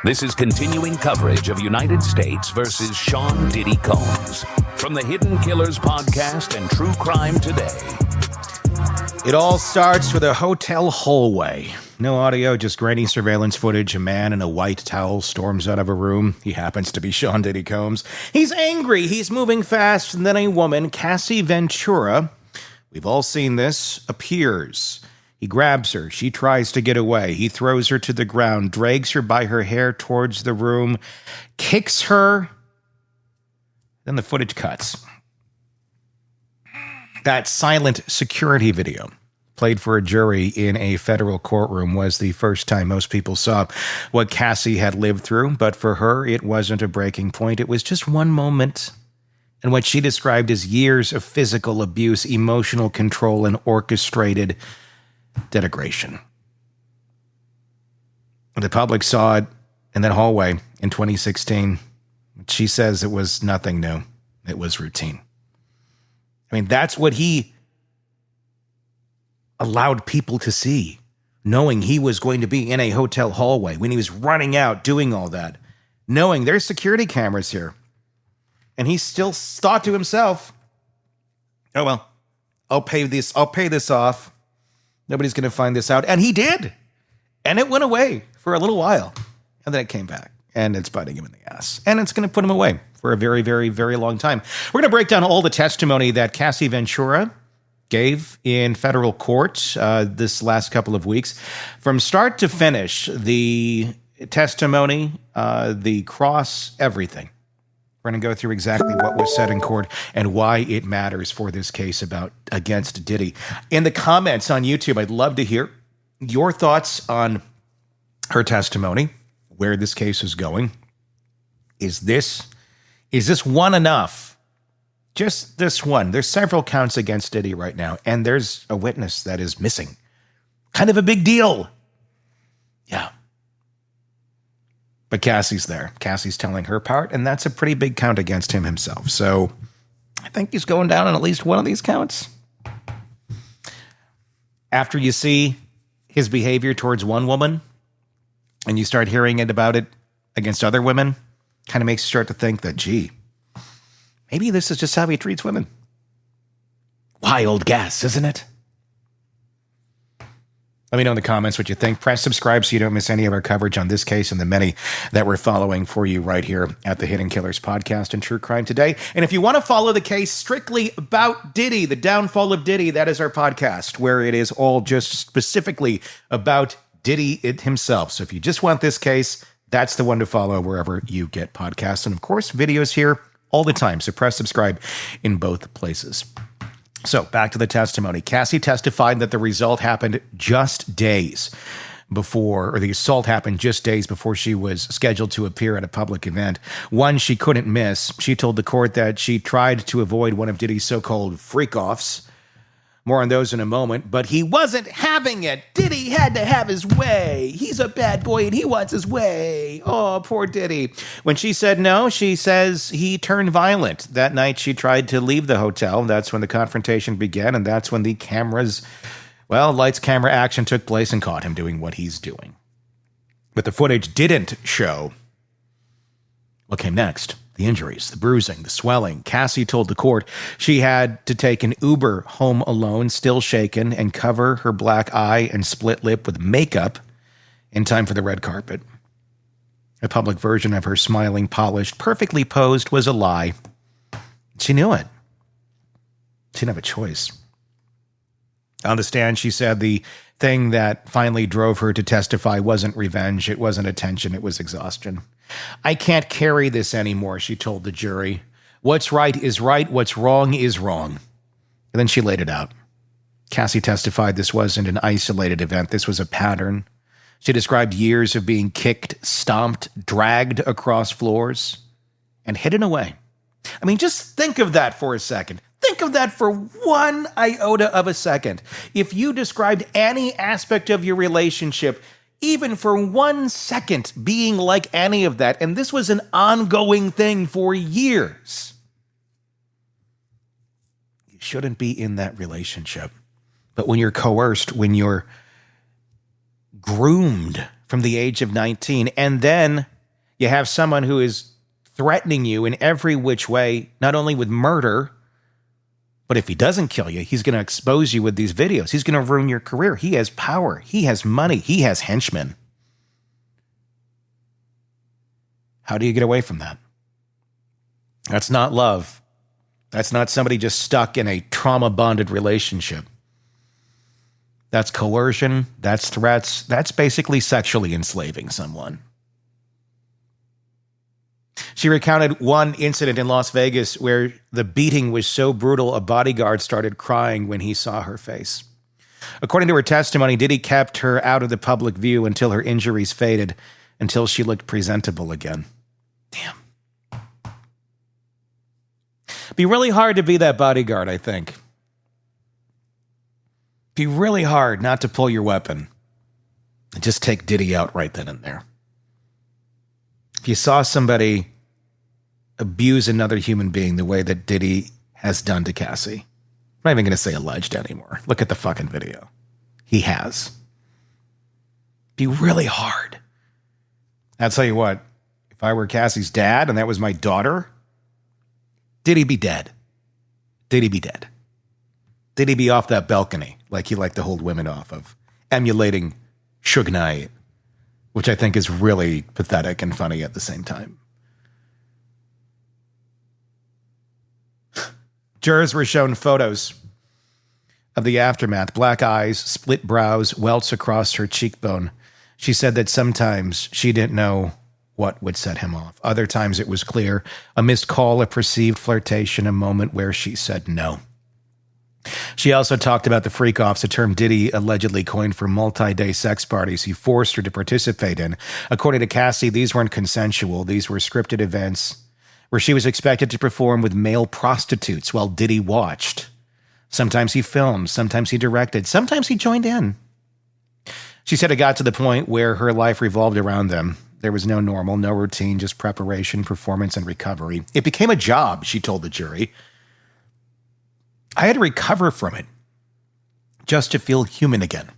This is continuing coverage of United States versus Sean Diddy Combs from the Hidden Killers podcast and True Crime Today. It all starts with a hotel hallway. No audio, just grainy surveillance footage. A man in a white towel storms out of a room. He happens to be Sean Diddy Combs. He's angry. He's moving fast. And then a woman, Cassie Ventura, we've all seen this, appears. He grabs her. She tries to get away. He throws her to the ground, drags her by her hair towards the room, kicks her. Then the footage cuts. That silent security video played for a jury in a federal courtroom was the first time most people saw what Cassie had lived through. But for her, it wasn't a breaking point. It was just one moment. And what she described as years of physical abuse, emotional control, and orchestrated denigration. The public saw it in that hallway in 2016. She says it was nothing new. It was routine. I mean, that's what he allowed people to see, knowing he was going to be in a hotel hallway when he was running out, doing all that, knowing there's security cameras here. And he still thought to himself, oh, well, I'll pay this off. Nobody's going to find this out. And he did. And it went away for a little while. And then it came back. And it's biting him in the ass. And it's going to put him away for a very, very, very long time. We're going to break down all the testimony that Cassie Ventura gave in federal court this last couple of weeks. From start to finish, the testimony, the cross, everything. We're going to go through exactly what was said in court and why it matters for this case against Diddy. In the comments on YouTube, I'd love to hear your thoughts on her testimony, where this case is going. Is this one enough? Just this one. There's several counts against Diddy right now, and there's a witness that is missing. Kind of a big deal. Yeah. But Cassie's there. Cassie's telling her part, and that's a pretty big count against him himself. So I think he's going down on at least one of these counts. After you see his behavior towards one woman, and you start hearing about it against other women, kind of makes you start to think that, gee, maybe this is just how he treats women. Wild guess, isn't it? Let me know in the comments what you think. Press subscribe so you don't miss any of our coverage on this case and the many that we're following for you right here at the Hidden Killers podcast and True Crime Today. And if you want to follow the case strictly about Diddy, the downfall of Diddy, that is our podcast, where it is all just specifically about Diddy himself. So if you just want this case, that's the one to follow wherever you get podcasts. And of course, videos here all the time. So press subscribe in both places. So back to the testimony. Cassie testified that the result happened just days before, or the assault happened just days before she was scheduled to appear at a public event. One she couldn't miss. She told the court that she tried to avoid one of Diddy's so-called freak-offs. More on those in a moment, but he wasn't having it. Diddy had to have his way. He's a bad boy and he wants his way. Oh, poor Diddy. When she said no, she says he turned violent. That night she tried to leave the hotel. That's when the confrontation began, and that's when the lights, camera action took place and caught him doing what he's doing. But the footage didn't show what came next. The injuries, the bruising, the swelling. Cassie told the court she had to take an Uber home alone, still shaken, and cover her black eye and split lip with makeup in time for the red carpet. A public version of her smiling, polished, perfectly posed was a lie. She knew it. She didn't have a choice. On the stand, she said the thing that finally drove her to testify wasn't revenge, it wasn't attention, it was exhaustion. I can't carry this anymore, she told the jury. What's right is right, what's wrong is wrong. And then she laid it out. Cassie testified this wasn't an isolated event, this was a pattern. She described years of being kicked, stomped, dragged across floors, and hidden away. I mean, just think of that for a second. Think of that for one iota of a second. If you described any aspect of your relationship, even for 1 second, being like any of that, and this was an ongoing thing for years, you shouldn't be in that relationship. But when you're coerced, when you're groomed from the age of 19. And then you have someone who is threatening you in every which way, not only with murder, but if he doesn't kill you, he's going to expose you with these videos. He's going to ruin your career. He has power. He has money. He has henchmen. How do you get away from that? That's not love. That's not somebody just stuck in a trauma-bonded relationship. That's coercion. That's threats. That's basically sexually enslaving someone. She recounted one incident in Las Vegas where the beating was so brutal, a bodyguard started crying when he saw her face. According to her testimony, Diddy kept her out of the public view until her injuries faded, until she looked presentable again. Damn. Be really hard to be that bodyguard, I think. Be really hard not to pull your weapon and just take Diddy out right then and there. If you saw somebody abuse another human being the way that Diddy has done to Cassie, I'm not even going to say alleged anymore. Look at the fucking video. He has. Be really hard. I'll tell you what, if I were Cassie's dad and that was my daughter, Diddy be dead. Diddy be dead. Diddy be off that balcony like he liked to hold women off of, emulating Suge Knight, which I think is really pathetic and funny at the same time. Jurors were shown photos of the aftermath. Black eyes, split brows, welts across her cheekbone. She said that sometimes she didn't know what would set him off. Other times it was clear, a missed call, a perceived flirtation, a moment where she said no. She also talked about the freak-offs, a term Diddy allegedly coined for multi-day sex parties he forced her to participate in. According to Cassie, these weren't consensual. These were scripted events where she was expected to perform with male prostitutes while Diddy watched. Sometimes he filmed, sometimes he directed, sometimes he joined in. She said it got to the point where her life revolved around them. There was no normal, no routine, just preparation, performance, and recovery. It became a job, she told the jury. I had to recover from it just to feel human again.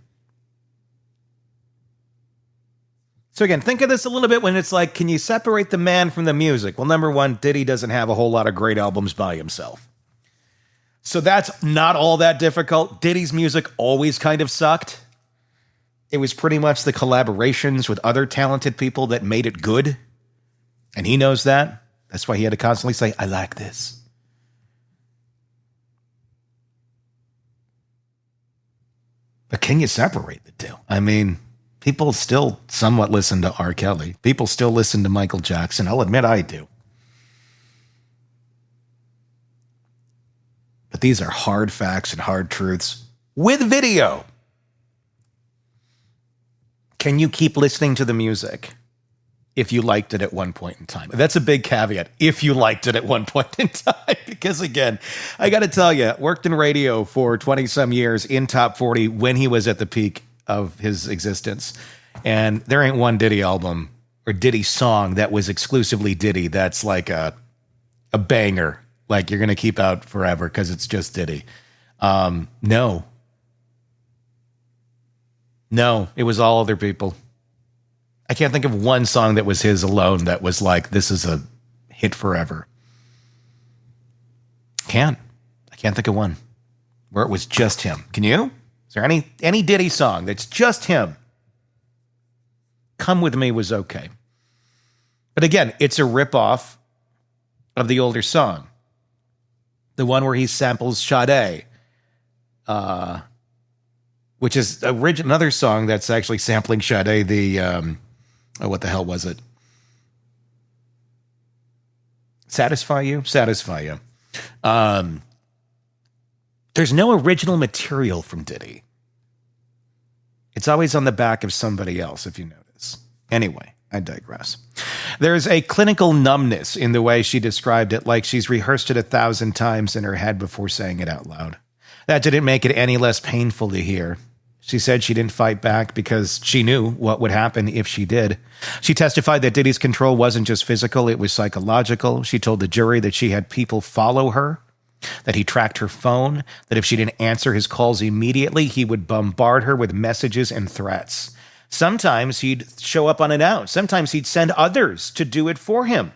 So again, think of this a little bit when it's like, can you separate the man from the music? Well, number one, Diddy doesn't have a whole lot of great albums by himself. So that's not all that difficult. Diddy's music always kind of sucked. It was pretty much the collaborations with other talented people that made it good. And he knows that. That's why he had to constantly say, I like this. But can you separate the two? I mean, people still somewhat listen to R. Kelly. People still listen to Michael Jackson. I'll admit I do. But these are hard facts and hard truths with video. Can you keep listening to the music if you liked it at one point in time? That's a big caveat, if you liked it at one point in time. Because again, I got to tell you, worked in radio for 20-some years in Top 40 when he was at the peak of his existence. And there ain't one Diddy album or Diddy song that was exclusively Diddy that's like a banger, like you're going to keep out forever because it's just Diddy. No, it was all other people. I can't think of one song that was his alone that was like, this is a hit forever. I can't think of one where it was just him. Can you? Is there any Diddy song that's just him? Come With Me was okay. But again, it's a ripoff of the older song. The one where he samples Sade, which is another song that's actually sampling Sade, what the hell was it? Satisfy You? Satisfy You. There's no original material from Diddy. It's always on the back of somebody else, if you notice. Anyway, I digress. There's a clinical numbness in the way she described it, like she's rehearsed it 1,000 times in her head before saying it out loud. That didn't make it any less painful to hear. She said she didn't fight back because she knew what would happen if she did. She testified that Diddy's control wasn't just physical, it was psychological. She told the jury that she had people follow her, that he tracked her phone, that if she didn't answer his calls immediately, he would bombard her with messages and threats. Sometimes he'd show up unannounced. Sometimes he'd send others to do it for him.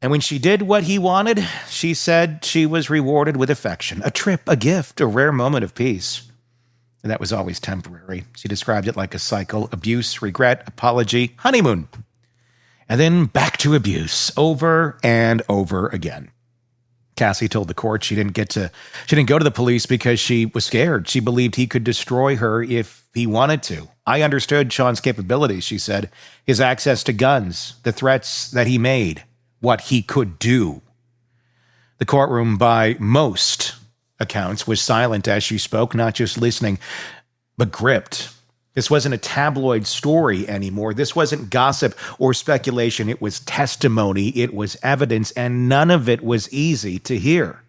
And when she did what he wanted, she said she was rewarded with affection, a trip, a gift, a rare moment of peace. And that was always temporary. She described it like a cycle: abuse, regret, apology, honeymoon. And then back to abuse, over and over again. Cassie told the court she didn't go to the police because she was scared. She believed he could destroy her if he wanted to. I understood Sean's capabilities, she said, his access to guns, the threats that he made, what he could do. The courtroom, by most accounts, was silent as she spoke, not just listening, but gripped. This wasn't a tabloid story anymore. This wasn't gossip or speculation. It was testimony. It was evidence, and none of it was easy to hear.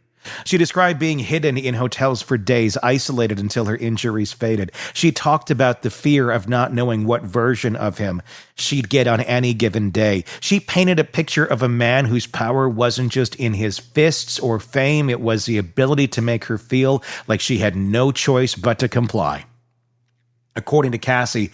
She described being hidden in hotels for days, isolated until her injuries faded. She talked about the fear of not knowing what version of him she'd get on any given day. She painted a picture of a man whose power wasn't just in his fists or fame. It was the ability to make her feel like she had no choice but to comply. According to Cassie,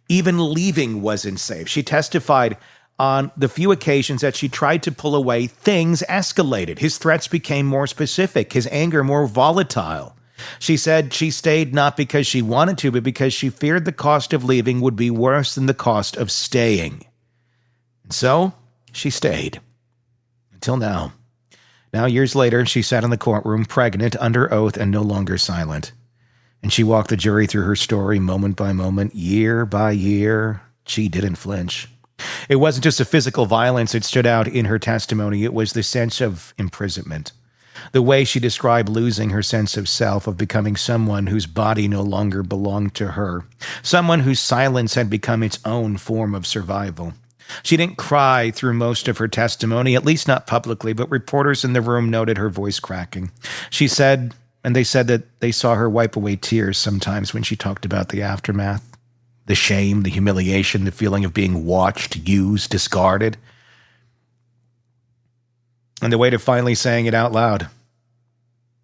even leaving wasn't safe. She testified on the few occasions that she tried to pull away, things escalated. His threats became more specific, his anger more volatile. She said she stayed not because she wanted to, but because she feared the cost of leaving would be worse than the cost of staying. And so she stayed. Until now. Now, years later, she sat in the courtroom, pregnant, under oath, and no longer silent. And she walked the jury through her story moment by moment, year by year. She didn't flinch. It wasn't just the physical violence that stood out in her testimony. It was the sense of imprisonment. The way she described losing her sense of self, of becoming someone whose body no longer belonged to her. Someone whose silence had become its own form of survival. She didn't cry through most of her testimony, at least not publicly, but reporters in the room noted her voice cracking. She said, and they said that they saw her wipe away tears sometimes when she talked about the aftermath. The shame, the humiliation, the feeling of being watched, used, discarded. And the weight of finally saying it out loud.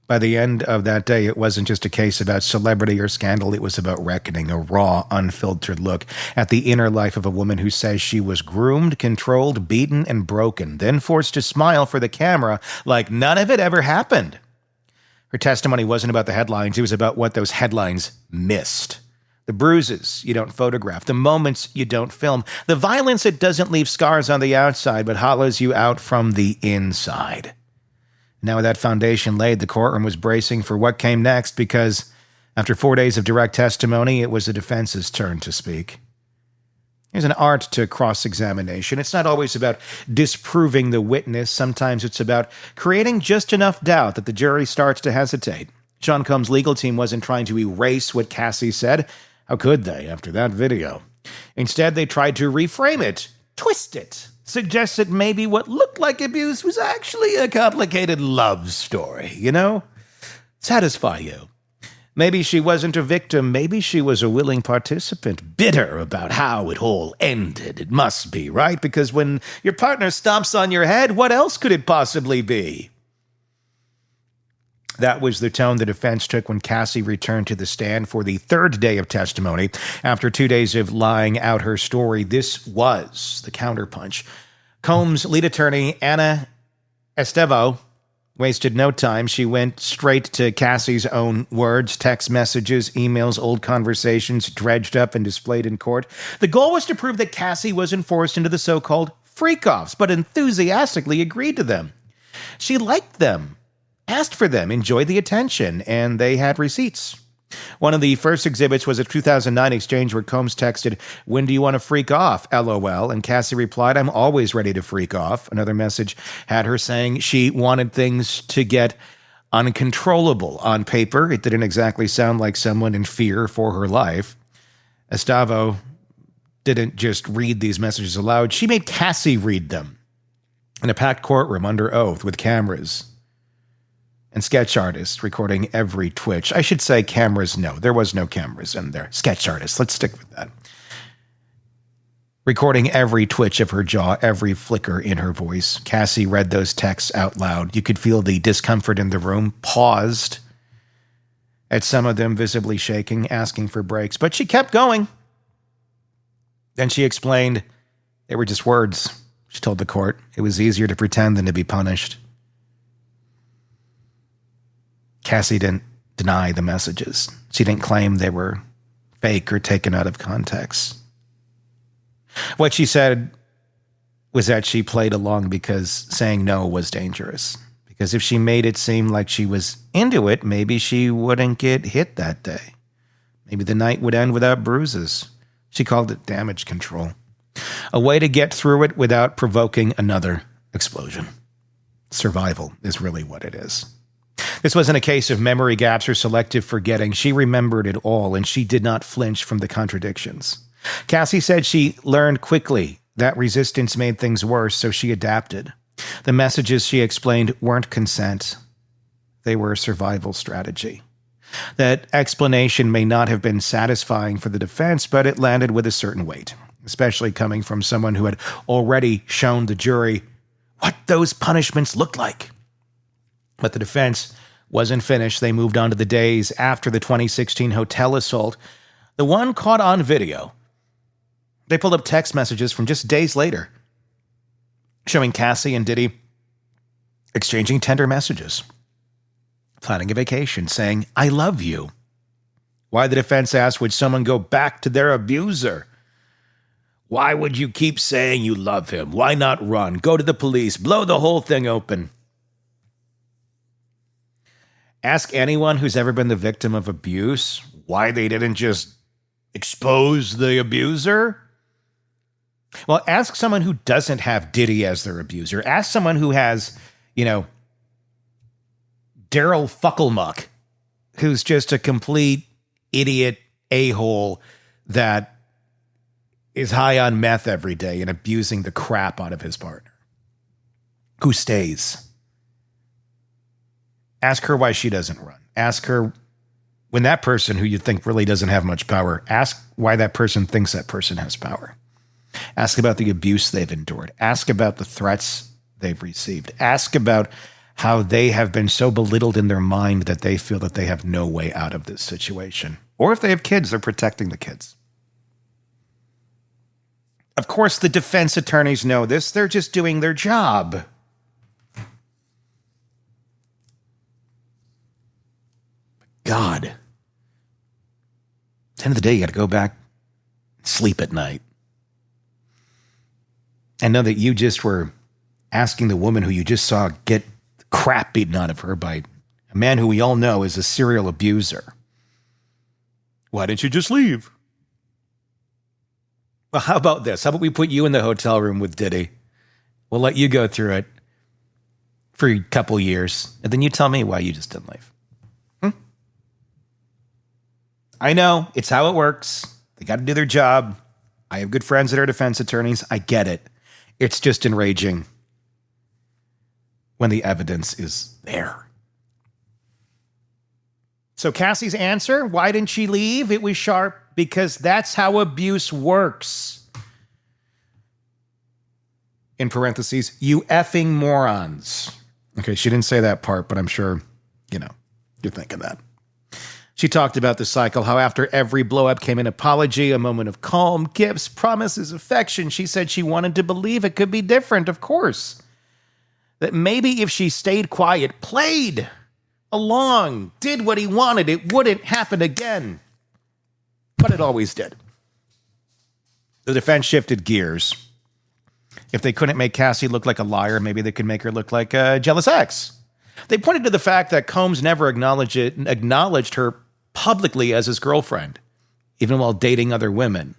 By the end of that day, it wasn't just a case about celebrity or scandal. It was about reckoning, a raw, unfiltered look at the inner life of a woman who says she was groomed, controlled, beaten, and broken, then forced to smile for the camera like none of it ever happened. Her testimony wasn't about the headlines. It was about what those headlines missed. The bruises you don't photograph, the moments you don't film, the violence that doesn't leave scars on the outside but hollows you out from the inside. Now with that foundation laid, the courtroom was bracing for what came next because after 4 days of direct testimony, it was the defense's turn to speak. There's an art to cross-examination. It's not always about disproving the witness. Sometimes it's about creating just enough doubt that the jury starts to hesitate. Sean Combs' legal team wasn't trying to erase what Cassie said. How could they after that video? Instead, they tried to reframe it, twist it, suggest that maybe what looked like abuse was actually a complicated love story, Satisfy you. Maybe she wasn't a victim. Maybe she was a willing participant, bitter about how it all ended. It must be, right? Because when your partner stomps on your head, what else could it possibly be? That was the tone the defense took when Cassie returned to the stand for the third day of testimony. After 2 days of lying out her story, this was the counterpunch. Combs' lead attorney, Anna Estevo, wasted no time. She went straight to Cassie's own words, text messages, emails, old conversations, dredged up and displayed in court. The goal was to prove that Cassie wasn't forced into the so-called freak-offs, but enthusiastically agreed to them. She liked them, asked for them, enjoyed the attention, and they had receipts. One of the first exhibits was a 2009 exchange where Combs texted, "When do you want to freak off? LOL." And Cassie replied, "I'm always ready to freak off." Another message had her saying she wanted things to get uncontrollable. On paper, it didn't exactly sound like someone in fear for her life. Estavo didn't just read these messages aloud. She made Cassie read them in a packed courtroom under oath with cameras and sketch artists recording every twitch. I should say cameras, no. There was no cameras in there. Sketch artists, let's stick with that. Recording every twitch of her jaw, every flicker in her voice. Cassie read those texts out loud. You could feel the discomfort in the room, paused at some of them visibly shaking, asking for breaks. But she kept going. Then she explained they were just words. She told the court it was easier to pretend than to be punished. Cassie didn't deny the messages. She didn't claim they were fake or taken out of context. What she said was that she played along because saying no was dangerous. Because if she made it seem like she was into it, maybe she wouldn't get hit that day. Maybe the night would end without bruises. She called it damage control. A way to get through it without provoking another explosion. Survival is really what it is. This wasn't a case of memory gaps or selective forgetting. She remembered it all, and she did not flinch from the contradictions. Cassie said she learned quickly that resistance made things worse, so she adapted. The messages, she explained, weren't consent. They were a survival strategy. That explanation may not have been satisfying for the defense, but it landed with a certain weight, especially coming from someone who had already shown the jury what those punishments looked like. But the defense wasn't finished. They moved on to the days after the 2016 hotel assault, the one caught on video. They pulled up text messages from just days later, showing Cassie and Diddy exchanging tender messages, planning a vacation, saying, "I love you." Why, the defense asked, would someone go back to their abuser? Why would you keep saying you love him? Why not run? Go to the police. Blow the whole thing open. Ask anyone who's ever been the victim of abuse why they didn't just expose the abuser. Well, ask someone who doesn't have Diddy as their abuser. Ask someone who has, Daryl Fucklemuck, who's just a complete idiot a-hole that is high on meth every day and abusing the crap out of his partner, who stays. Ask her why she doesn't run. Ask her, when that person who you think really doesn't have much power, ask why that person thinks that person has power. Ask about the abuse they've endured. Ask about the threats they've received. Ask about how they have been so belittled in their mind that they feel that they have no way out of this situation. Or if they have kids, they're protecting the kids. Of course, the defense attorneys know this. They're just doing their job. God. At the end of the day, you got to go back and sleep at night. And know that you just were asking the woman who you just saw get the crap beaten out of her by a man who we all know is a serial abuser. Why didn't you just leave? Well, how about this? How about we put you in the hotel room with Diddy? We'll let you go through it for a couple years, and then you tell me why you just didn't leave. I know, it's how it works. They got to do their job. I have good friends that are defense attorneys. I get it. It's just enraging when the evidence is there. So Cassie's answer, why didn't she leave? It was sharp, because that's how abuse works. In parentheses, you effing morons. Okay, she didn't say that part, but I'm sure, you're thinking that. She talked about the cycle, how after every blow-up came an apology, a moment of calm, gifts, promises, affection. She said she wanted to believe it could be different, of course. That maybe if she stayed quiet, played along, did what he wanted, it wouldn't happen again. But it always did. The defense shifted gears. If they couldn't make Cassie look like a liar, maybe they could make her look like a jealous ex. They pointed to the fact that Combs never acknowledged her publicly as his girlfriend, even while dating other women.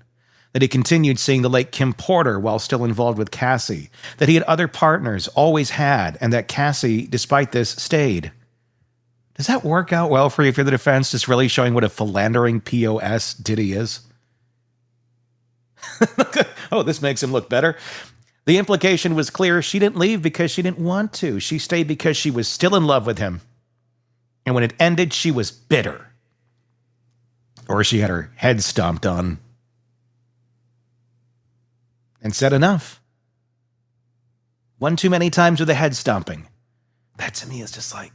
That he continued seeing the late Kim Porter while still involved with Cassie. That he had other partners, always had, and that Cassie, despite this, stayed. Does that work out well for you if you're the defense, just really showing what a philandering POS Diddy is? Oh, this makes him look better. The implication was clear. She didn't leave because she didn't want to. She stayed because she was still in love with him. And when it ended, she was bitter. Or she had her head stomped on and said enough. One too many times with the head stomping. That to me is just like,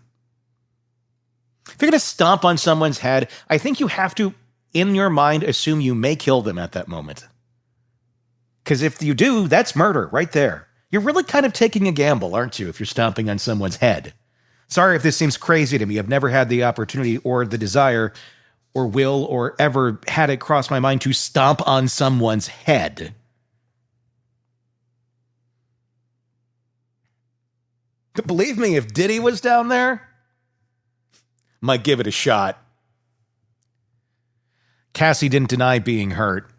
if you're going to stomp on someone's head, I think you have to, in your mind, assume you may kill them at that moment. Because if you do, that's murder right there. You're really kind of taking a gamble, aren't you, if you're stomping on someone's head? Sorry if this seems crazy to me. I've never had the opportunity or the desire or will or ever had it cross my mind to stomp on someone's head. Believe me, if Diddy was down there, might give it a shot. Cassie didn't deny being hurt.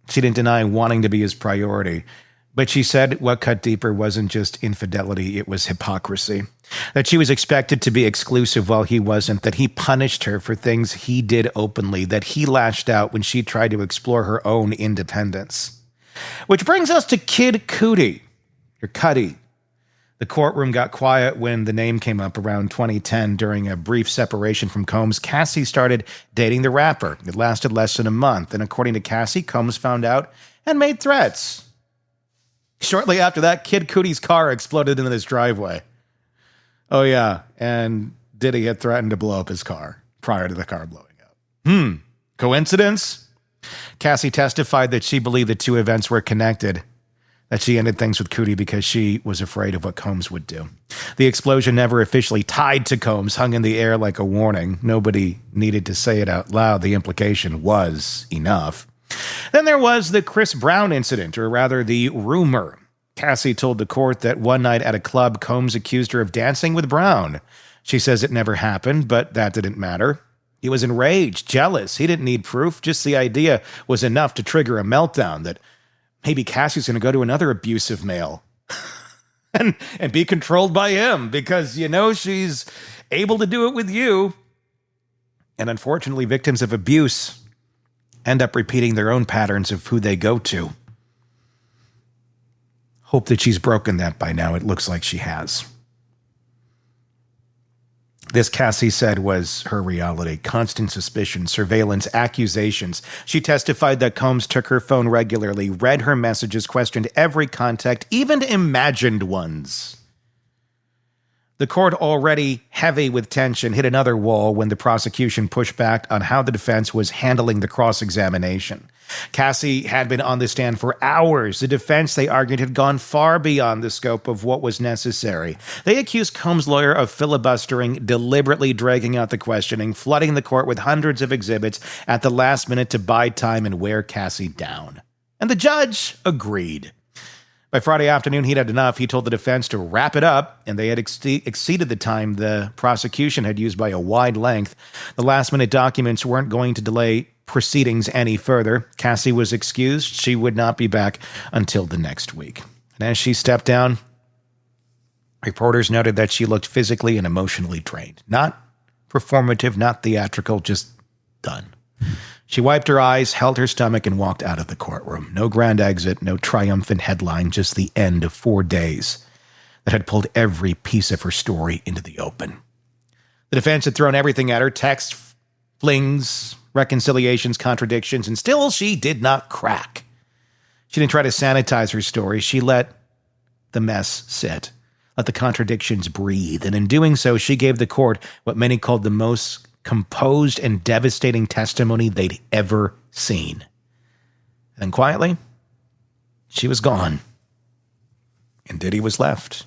She didn't deny wanting to be his priority. But she said what cut deeper wasn't just infidelity, it was hypocrisy. That she was expected to be exclusive while he wasn't, that he punished her for things he did openly, that he lashed out when she tried to explore her own independence. Which brings us to Kid Cudi, or Cudi. The courtroom got quiet when the name came up around 2010 during a brief separation from Combs. Cassie started dating the rapper. It lasted less than a month, and according to Cassie, Combs found out and made threats. Shortly after that, Kid Cudi's car exploded into his driveway. Oh yeah, and Diddy had threatened to blow up his car prior to the car blowing up. Coincidence? Cassie testified that she believed the two events were connected, that she ended things with Cudi because she was afraid of what Combs would do. The explosion never officially tied to Combs, hung in the air like a warning. Nobody needed to say it out loud. The implication was enough. Then there was the Chris Brown incident, or rather the rumor. Cassie told the court that one night at a club, Combs accused her of dancing with Brown. She says it never happened, but that didn't matter. He was enraged, jealous. He didn't need proof. Just the idea was enough to trigger a meltdown that maybe Cassie's going to go to another abusive male and be controlled by him because, she's able to do it with you. And unfortunately, victims of abuse end up repeating their own patterns of who they go to. Hope that she's broken that by now. It looks like she has. This, Cassie said, was her reality. Constant suspicion, surveillance, accusations. She testified that Combs took her phone regularly, read her messages, questioned every contact, even imagined ones. The court, already heavy with tension, hit another wall when the prosecution pushed back on how the defense was handling the cross-examination. Cassie had been on the stand for hours. The defense, they argued, had gone far beyond the scope of what was necessary. They accused Combs' lawyer of filibustering, deliberately dragging out the questioning, flooding the court with hundreds of exhibits at the last minute to buy time and wear Cassie down. And the judge agreed. By Friday afternoon, he'd had enough. He told the defense to wrap it up, and they had exceeded the time the prosecution had used by a wide length. The last-minute documents weren't going to delay proceedings any further. Cassie was excused. She would not be back until the next week. And as she stepped down, reporters noted that she looked physically and emotionally drained. Not performative, not theatrical, just done. She wiped her eyes, held her stomach, and walked out of the courtroom. No grand exit, no triumphant headline, just the end of 4 days that had pulled every piece of her story into the open. The defense had thrown everything at her, texts, flings, reconciliations, contradictions, and still she did not crack. She didn't try to sanitize her story. She let the mess sit, let the contradictions breathe, and in doing so, she gave the court what many called the most composed and devastating testimony they'd ever seen. And then quietly, she was gone. And Diddy was left.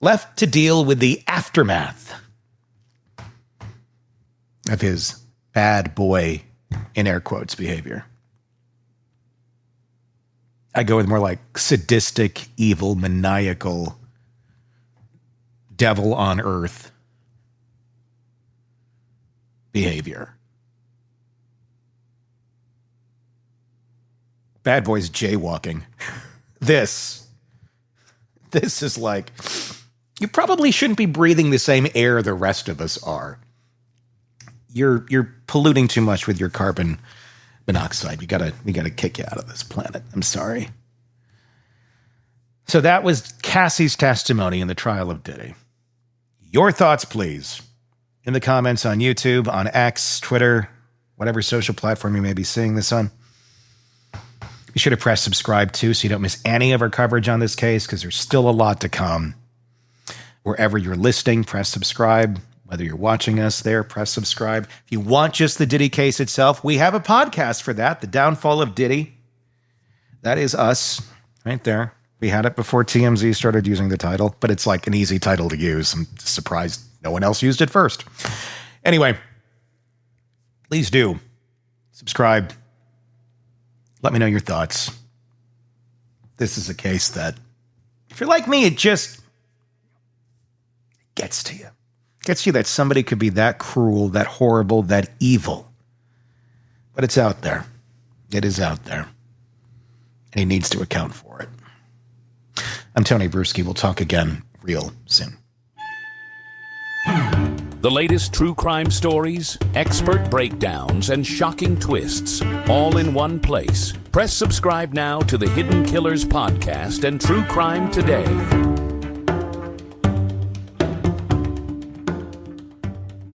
Left to deal with the aftermath of his bad boy, in air quotes, behavior. I go with more like sadistic, evil, maniacal, devil on earth behavior. Bad boys jaywalking. This is like, you probably shouldn't be breathing the same air the rest of us are. You're polluting too much with your carbon monoxide. We gotta kick you out of this planet. I'm sorry. So that was Cassie's testimony in the trial of Diddy. Your thoughts, please, in the comments on YouTube, on X, Twitter, whatever social platform you may be seeing this on. Be sure to press subscribe too so you don't miss any of our coverage on this case, because there's still a lot to come. Wherever you're listening, press subscribe. Whether you're watching us there, press subscribe. If you want just the Diddy case itself, we have a podcast for that, The Downfall of Diddy. That is us right there. We had it before TMZ started using the title, but it's like an easy title to use. I'm surprised no one else used it first. Anyway, please do subscribe. Let me know your thoughts. This is a case that, if you're like me, it just gets to you. Gets you that somebody could be that cruel, that horrible, that evil. But it's out there. It is out there. And he needs to account for it. I'm Tony Bruschi. We'll talk again real soon. The latest true crime stories, expert breakdowns, and shocking twists, all in one place. Press subscribe now to the Hidden Killers podcast and True Crime Today.